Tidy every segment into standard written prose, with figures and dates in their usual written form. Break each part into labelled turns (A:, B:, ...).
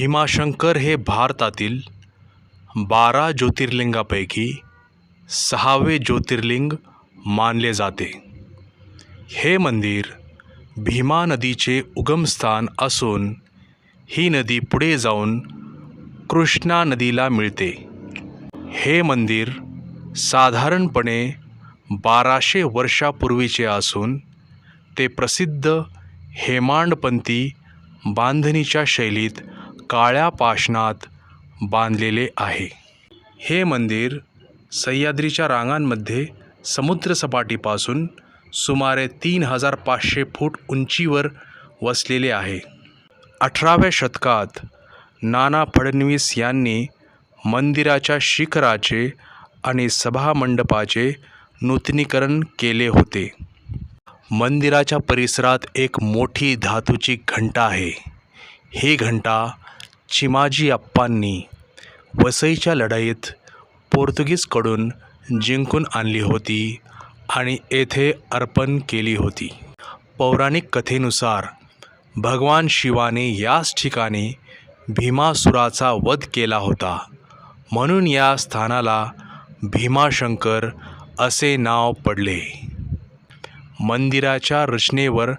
A: भीमाशंकर हे भारतातील 12 ज्योतिर्लिंगापैकी 6वे ज्योतिर्लिंग मानले जाते. हे मंदिर भीमा नदीचे उगमस्थान असून ही नदी पुढे जाऊन कृष्णा नदीला मिळते. हे मंदिर साधारणपणे 1200 वर्षापूर्वीचे असून ते प्रसिद्ध हेमाडपंथी बांधणीच्या शैलीत काळ्या पाषाणात बांधलेले आहे. हे मंदिर सह्याद्रीच्या रांगांमध्ये समुद्रसपाटीपासून सुमारे 3500 फूट उंचीवर वसलेले आहे. 18व्या शतकात नाना फडणवीस यांनी मंदिराच्या शिखराचे आणि सभामंडपाचे नूतनीकरण केले होते. मंदिराच्या परिसरात एक मोठी धातूची घंटा आहे. ही घंटा चिमाजी अप्पांनी वसईच्या लढाईत पोर्तुगीजकडून जिंकून आणली होती आणि येथे अर्पण केली होती. पौराणिक कथेनुसार भगवान शिवाने याच ठिकाणी भीमासुराचा वध केला होता, म्हणून या स्थानाला भीमाशंकर असे नाव पडले. मंदिराच्या रचनेवर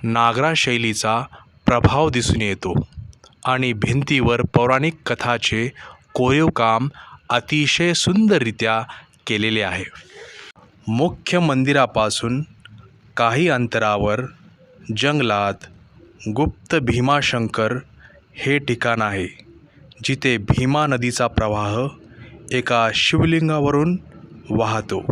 A: नागरा शैलीचा प्रभाव दिसून येतो आणि भिंतीवर पौराणिक कथाचे कोरीव काम अतिशय सुंदररित्या केलेले आहे. मुख्य मंदिरापासून काही अंतरावर जंगलात गुप्त भीमाशंकर हे ठिकाण आहे, जिथे भीमा नदीचा प्रवाह एका शिवलिंगावरून वाहतो.